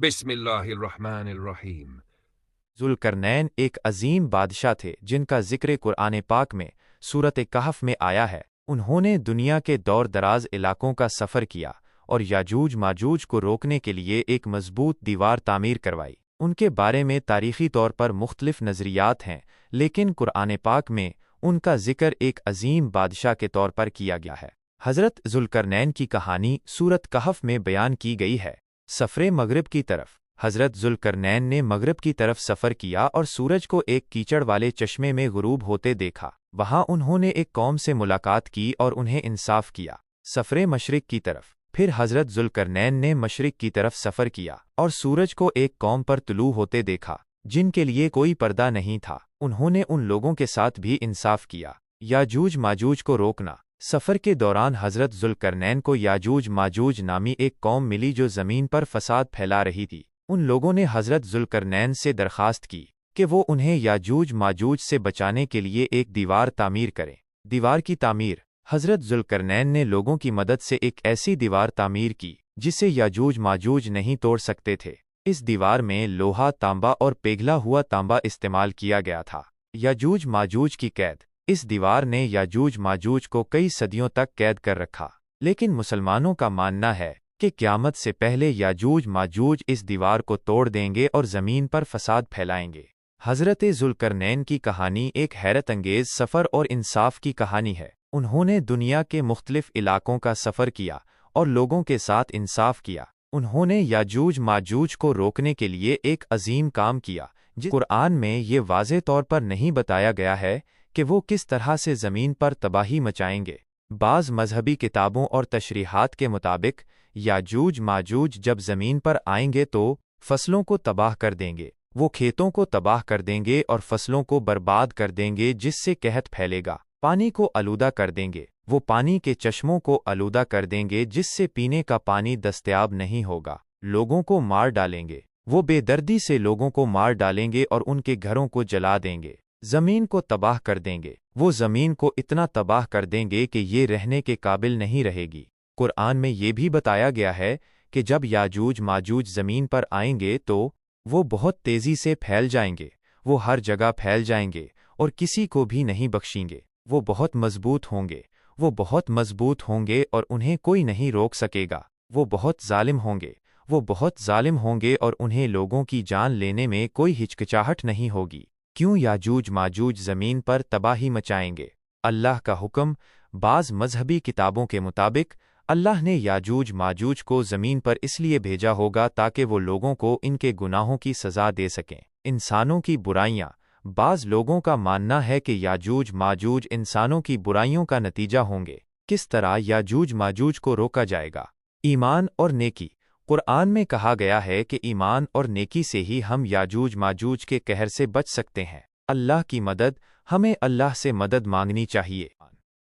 बिस्मिल्लाहिर्रहमानिर्रहीम। ज़ुल्करनैन एक अजीम बादशाह थे जिनका जिक्र कुरान पाक में सूरत कहफ में आया है। उन्होंने दुनिया के दौर दराज इलाकों का सफ़र किया और याजूज माजूज को रोकने के लिए एक मजबूत दीवार तामीर करवाई। उनके बारे में तारीख़ी तौर पर मुख्तलिफ नज़रियात हैं, लेकिन कुरान पाक में उनका जिक्र एक अजीम बादशाह के तौर पर किया गया है। हज़रत ज़ुल्करनैन की कहानी सूरत कहफ में बयान की गई है। सफ़रे मगरिब की तरफ हज़रत ज़ुल्करनैन ने मगरिब की तरफ सफ़र किया और सूरज को एक कीचड़ वाले चश्मे में गुरूब होते देखा। वहाँ उन्होंने एक कौम से मुलाकात की और उन्हें इंसाफ किया। सफ़रे मशरिक की तरफ फिर हज़रत ज़ुल्करनैन ने मशरिक की तरफ सफ़र किया और सूरज को एक कौम पर तुलू होते देखा जिनके लिए कोई पर्दा नहीं था। उन्होंने उन लोगों के साथ भी इंसाफ किया। याजूज माजूज को रोकना। सफ़र के दौरान हज़रत ज़ुल्करनैन को याजूज माजूज नामी एक कौम मिली जो ज़मीन पर फसाद फैला रही थी। उन लोगों ने हज़रत ज़ुल्करनैन से दरख्वास्त की कि वो उन्हें याजूज माजूज से बचाने के लिए एक दीवार तामीर करें। दीवार की तामीर हज़रत ज़ुल्करनैन ने लोगों की मदद से एक ऐसी दीवार तामीर की जिसे याजूज माजूज नहीं तोड़ सकते थे। इस दीवार में लोहा, तांबा और पिघला हुआ तांबा इस्तेमाल किया गया था। याजूज माजूज की कैद। इस दीवार ने याजूज माजूज को कई सदियों तक कैद कर रखा, लेकिन मुसलमानों का मानना है कि क़यामत से पहले याजूज माजूज इस दीवार को तोड़ देंगे और ज़मीन पर फसाद फैलाएंगे। हज़रत ज़ुल्करनैन की कहानी एक हैरत अंगेज़ सफ़र और इंसाफ की कहानी है। उन्होंने दुनिया के मुख्तलिफ इलाकों का सफ़र किया और लोगों के साथ इंसाफ किया। उन्होंने याजूज माजूज को रोकने के लिए एक अजीम काम किया। कुरान में ये वाज़े तौर पर नहीं बताया गया है कि वो किस तरह से ज़मीन पर तबाही मचाएंगे। बाज़ मजहबी किताबों और तशरीहात के मुताबिक याजूज माजूज जब ज़मीन पर आएंगे तो फसलों को तबाह कर देंगे। वो खेतों को तबाह कर देंगे और फसलों को बर्बाद कर देंगे, जिससे कहत फैलेगा। पानी को आलूदा कर देंगे। वो पानी के चश्मों को आलूदा कर देंगे, जिससे पीने का पानी दस्तयाब नहीं होगा। लोगों को मार डालेंगे। वो बेदर्दी से लोगों को मार डालेंगे और उनके घरों को जला देंगे। ज़मीन को तबाह कर देंगे। वो ज़मीन को इतना तबाह कर देंगे कि ये रहने के काबिल नहीं रहेगी। कुरान में ये भी बताया गया है कि जब याजूज माजूज ज़मीन पर आएंगे तो वो बहुत तेज़ी से फैल जाएंगे। वो हर जगह फैल जाएंगे और किसी को भी नहीं बख्शेंगे। वो बहुत मजबूत होंगे। वो बहुत मजबूत होंगे और उन्हें कोई नहीं रोक सकेगा। वो बहुत जालिम होंगे। वो बहुत जालिम होंगे और उन्हें लोगों की जान लेने में कोई हिचकिचाहट नहीं होगी। क्यों याजूज माजूज ज़मीन पर तबाही मचाएंगे? अल्लाह का हुक्म। बाज़ मजहबी किताबों के मुताबिक अल्लाह ने याजूज माजूज को ज़मीन पर इसलिए भेजा होगा ताकि वो लोगों को इनके गुनाहों की सज़ा दे सकें। इंसानों की बुराइयाँ। बाज़ लोगों का मानना है कि याजूज माजूज इंसानों की बुराइयों का नतीजा होंगे। किस तरह याजूज माजूज को रोका जाएगा? ईमान और नेकी। कुरान में कहा गया है कि ईमान और नेकी से ही हम याजूज माजूज के कहर से बच सकते हैं। अल्लाह की मदद। हमें अल्लाह से मदद मांगनी चाहिए।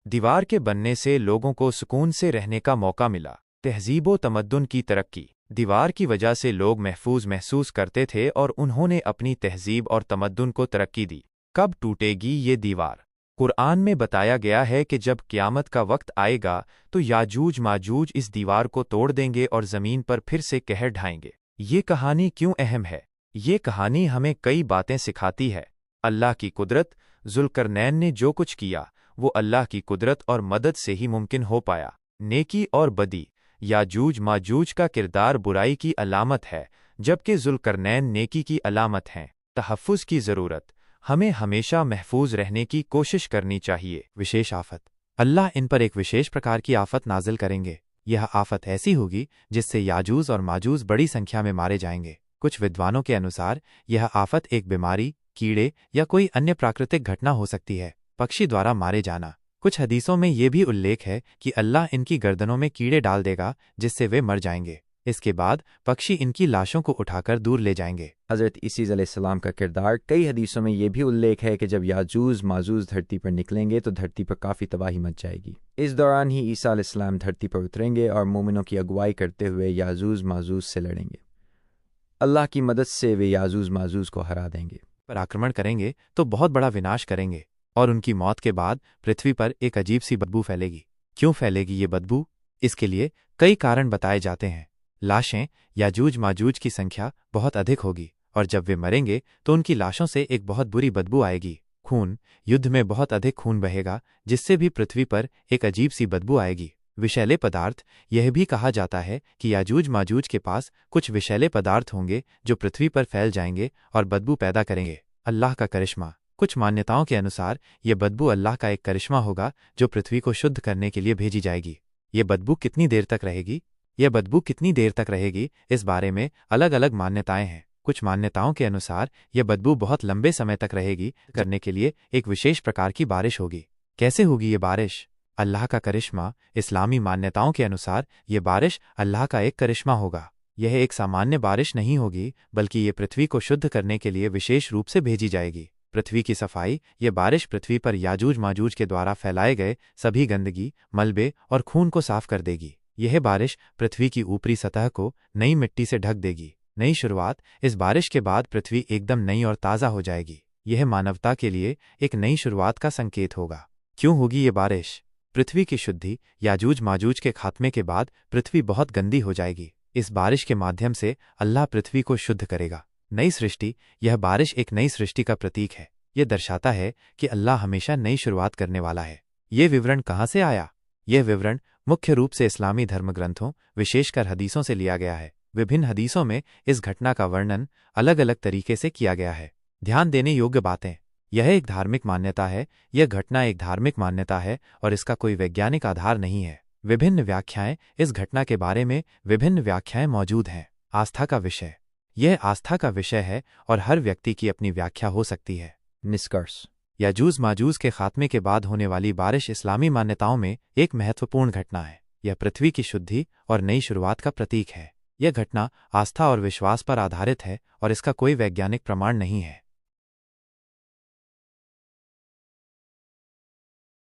दीवार के बनने से लोगों को सुकून से रहने का मौका मिला। तहज़ीब व तमद्दुन की तरक्की। दीवार की वजह से लोग महफूज महसूस करते थे और उन्होंने अपनी तहज़ीब और तमद्दुन को तरक्की दी। कब टूटेगी ये दीवार? कुरान में बताया गया है कि जब क़यामत का वक्त आएगा तो याजूज माजूज इस दीवार को तोड़ देंगे और ज़मीन पर फिर से कहर ढाएंगे। ये कहानी क्यों अहम है? ये कहानी हमें कई बातें सिखाती है। अल्लाह की कुदरत। ज़ुल्करनैन ने जो कुछ किया वो अल्लाह की कुदरत और मदद से ही मुमकिन हो पाया। नेकी और बदी। याजूज माजूज का किरदार बुराई की अलामत है, जबकि ज़ुल्करनैन नेकी की अलामत हैं। तहफ़्फ़ुज़ की ज़रूरत। हमें हमेशा महफूज रहने की कोशिश करनी चाहिए। विशेष आफत। अल्लाह इन पर एक विशेष प्रकार की आफत नाजिल करेंगे। यह आफत ऐसी होगी जिससे याजूज और माजूज बड़ी संख्या में मारे जाएंगे। कुछ विद्वानों के अनुसार यह आफत एक बीमारी, कीड़े या कोई अन्य प्राकृतिक घटना हो सकती है। पक्षी द्वारा मारे जाना। कुछ हदीसों में ये भी उल्लेख है कि अल्लाह इनकी गर्दनों में कीड़े डाल देगा जिससे वे मर जाएंगे। इसके बाद पक्षी इनकी लाशों को उठाकर दूर ले जाएंगे। हज़रत ईसा अलैहिस्सलाम का किरदार। कई हदीसों में ये भी उल्लेख है कि जब याजूज माजूज धरती पर निकलेंगे तो धरती पर काफ़ी तबाही मच जाएगी। इस दौरान ही ईसा अलैहिस्सलाम धरती पर उतरेंगे और मोमिनों की अगुवाई करते हुए याजूज माजूज से लड़ेंगे। अल्लाह की मदद से वे याजूज माजूज को हरा देंगे। पर आक्रमण करेंगे तो बहुत बड़ा विनाश करेंगे और उनकी मौत के बाद पृथ्वी पर एक अजीब सी बदबू फैलेगी। क्यों फैलेगी ये बदबू? इसके लिए कई कारण बताए जाते हैं। लाशें याजूज माजूज की संख्या बहुत अधिक होगी, और जब वे मरेंगे तो उनकी लाशों से एक बहुत बुरी बदबू आएगी। खून, युद्ध में बहुत अधिक खून बहेगा, जिससे भी पृथ्वी पर एक अजीब सी बदबू आएगी। विषैले पदार्थ, यह भी कहा जाता है कि याजूज माजूज के पास कुछ विषैले पदार्थ होंगे जो पृथ्वी पर फैल जाएंगे और बदबू पैदा करेंगे। अल्लाह का करिश्मा, कुछ मान्यताओं के अनुसार ये बदबू अल्लाह का एक करिश्मा होगा जो पृथ्वी को शुद्ध करने के लिए भेजी जाएगी। ये बदबू कितनी देर तक रहेगी? यह बदबू कितनी देर तक रहेगी, इस बारे में अलग अलग मान्यताएं हैं। कुछ मान्यताओं के अनुसार यह बदबू बहुत लंबे समय तक रहेगी। करने के लिए एक विशेष प्रकार की बारिश होगी। कैसे होगी ये बारिश? अल्लाह का करिश्मा, इस्लामी मान्यताओं के अनुसार यह बारिश अल्लाह का एक करिश्मा होगा। यह एक सामान्य बारिश नहीं होगी, बल्कि ये पृथ्वी को शुद्ध करने के लिए विशेष रूप से भेजी जाएगी। पृथ्वी की सफाई, ये बारिश पृथ्वी पर याजूज माजूज के द्वारा फैलाए गए सभी गंदगी, मलबे और खून को साफ कर देगी। यह बारिश पृथ्वी की ऊपरी सतह को नई मिट्टी से ढक देगी। नई शुरुआत, इस बारिश के बाद पृथ्वी एकदम नई और ताज़ा हो जाएगी। यह मानवता के लिए एक नई शुरुआत का संकेत होगा। क्यों होगी ये बारिश? पृथ्वी की शुद्धि, याजूज माजूज के खात्मे के बाद पृथ्वी बहुत गंदी हो जाएगी। इस बारिश के माध्यम से अल्लाह पृथ्वी को शुद्ध करेगा। नई सृष्टि, यह बारिश एक नई सृष्टि का प्रतीक है। यह दर्शाता है कि अल्लाह हमेशा नई शुरुआत करने वाला है। ये विवरण कहाँ से आया? यह विवरण मुख्य रूप से इस्लामी धर्मग्रंथों, विशेषकर हदीसों से लिया गया है। विभिन्न हदीसों में इस घटना का वर्णन अलग अलग तरीके से किया गया है। ध्यान देने योग्य बातें, यह एक धार्मिक मान्यता है। यह घटना एक धार्मिक मान्यता है और इसका कोई वैज्ञानिक आधार नहीं है। विभिन्न व्याख्याएं, इस घटना के बारे में विभिन्न व्याख्याएं मौजूद हैं। आस्था का विषय, यह आस्था का विषय है और हर व्यक्ति की अपनी व्याख्या हो सकती है। निष्कर्ष, याजूज माजूज के खात्मे के बाद होने वाली बारिश इस्लामी मान्यताओं में एक महत्वपूर्ण घटना है। यह पृथ्वी की शुद्धि और नई शुरुआत का प्रतीक है। यह घटना आस्था और विश्वास पर आधारित है और इसका कोई वैज्ञानिक प्रमाण नहीं है।